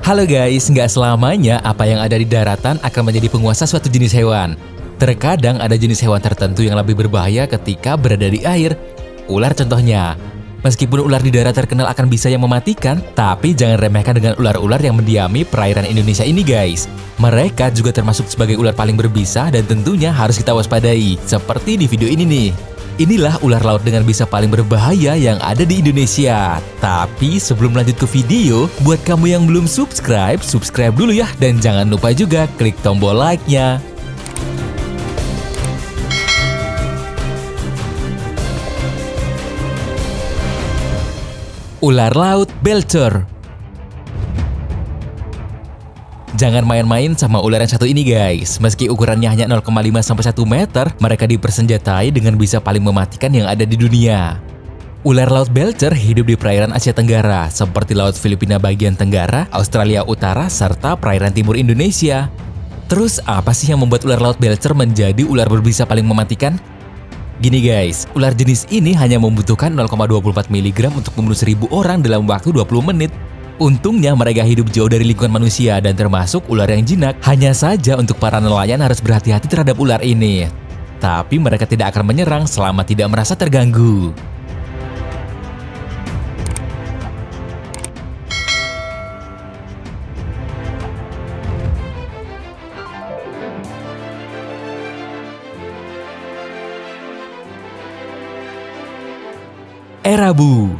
Halo guys, nggak selamanya apa yang ada di daratan akan menjadi penguasa suatu jenis hewan. Terkadang ada jenis hewan tertentu yang lebih berbahaya ketika berada di air. Ular contohnya. Meskipun ular di darat terkenal akan bisa yang mematikan, tapi jangan remehkan dengan ular-ular yang mendiami perairan Indonesia ini guys. Mereka juga termasuk sebagai ular paling berbisa dan tentunya harus kita waspadai, seperti di video ini nih. Inilah ular laut dengan bisa paling berbahaya yang ada di Indonesia. Tapi sebelum lanjut ke video, buat kamu yang belum subscribe, subscribe dulu ya. Dan jangan lupa juga klik tombol like-nya. Ular laut belcher. Jangan main-main sama ular yang satu ini guys. Meski ukurannya hanya 0,5–1 meter, mereka dipersenjatai dengan bisa paling mematikan yang ada di dunia. Ular laut belcher hidup di perairan Asia Tenggara, seperti Laut Filipina bagian tenggara, Australia Utara, serta perairan timur Indonesia. Terus apa sih yang membuat ular laut belcher menjadi ular berbisa paling mematikan? Gini guys, ular jenis ini hanya membutuhkan 0,24 mg untuk membunuh 1000 orang dalam waktu 20 menit. Untungnya mereka hidup jauh dari lingkungan manusia dan termasuk ular yang jinak. Hanya saja untuk para nelayan harus berhati-hati terhadap ular ini. Tapi mereka tidak akan menyerang selama tidak merasa terganggu. Erabu.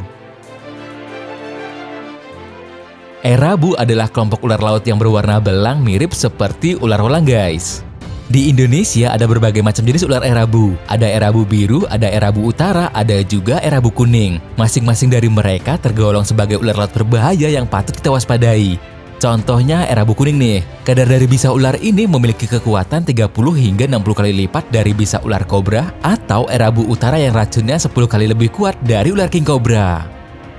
Erabu adalah kelompok ular laut yang berwarna belang mirip seperti ular walang guys. Di Indonesia ada berbagai macam jenis ular erabu. Ada erabu biru, ada erabu utara, ada juga erabu kuning. Masing-masing dari mereka tergolong sebagai ular laut berbahaya yang patut kita waspadai. Contohnya erabu kuning nih. Kadar dari bisa ular ini memiliki kekuatan 30 hingga 60 kali lipat dari bisa ular kobra, atau erabu utara yang racunnya 10 kali lebih kuat dari ular king cobra.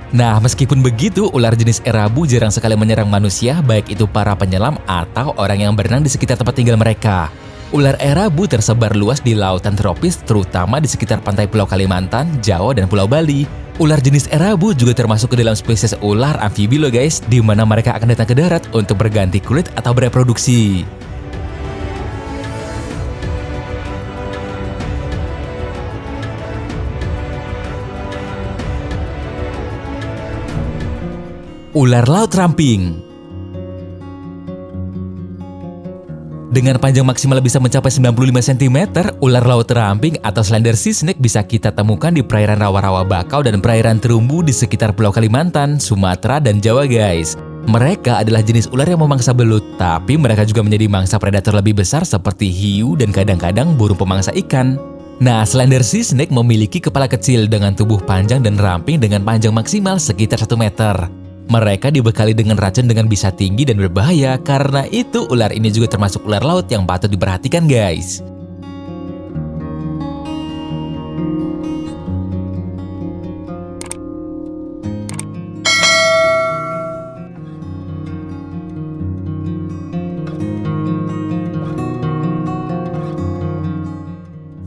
Nah, meskipun begitu, ular jenis erabu jarang sekali menyerang manusia, baik itu para penyelam atau orang yang berenang di sekitar tempat tinggal mereka. Ular erabu tersebar luas di lautan tropis, terutama di sekitar pantai Pulau Kalimantan, Jawa, dan Pulau Bali. Ular jenis erabu juga termasuk ke dalam spesies ular amfibi loh guys, di mana mereka akan datang ke darat untuk berganti kulit atau bereproduksi. Ular laut ramping. Dengan panjang maksimal bisa mencapai 95 cm, ular laut ramping atau slender sea snake bisa kita temukan di perairan rawa-rawa bakau dan perairan terumbu di sekitar Pulau Kalimantan, Sumatera, dan Jawa guys. Mereka adalah jenis ular yang memangsa belut, tapi mereka juga menjadi mangsa predator lebih besar seperti hiu dan kadang-kadang burung pemangsa ikan. Nah, slender sea snake memiliki kepala kecil dengan tubuh panjang dan ramping dengan panjang maksimal sekitar 1 meter. Mereka dibekali dengan racun dengan bisa tinggi dan berbahaya, karena itu ular ini juga termasuk ular laut yang patut diperhatikan guys.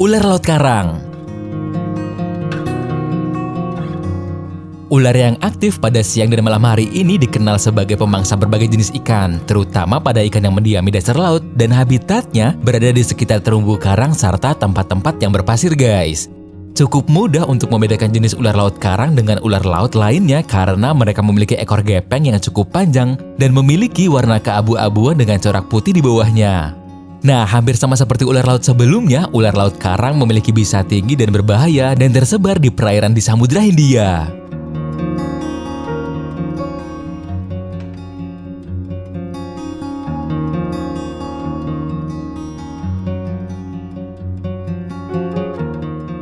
Ular laut karang. Ular yang aktif pada siang dan malam hari ini dikenal sebagai pemangsa berbagai jenis ikan, terutama pada ikan yang mendiami dasar laut dan habitatnya berada di sekitar terumbu karang serta tempat-tempat yang berpasir guys. Cukup mudah untuk membedakan jenis ular laut karang dengan ular laut lainnya karena mereka memiliki ekor gepeng yang cukup panjang dan memiliki warna keabu-abuan dengan corak putih di bawahnya. Nah, hampir sama seperti ular laut sebelumnya, ular laut karang memiliki bisa tinggi dan berbahaya dan tersebar di perairan di Samudra Hindia.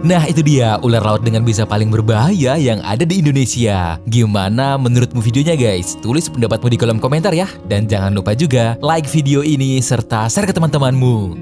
Nah, itu dia ular laut dengan bisa paling berbahaya yang ada di Indonesia. Gimana menurutmu videonya guys? Tulis pendapatmu di kolom komentar ya. Dan jangan lupa juga like video ini serta share ke teman-temanmu.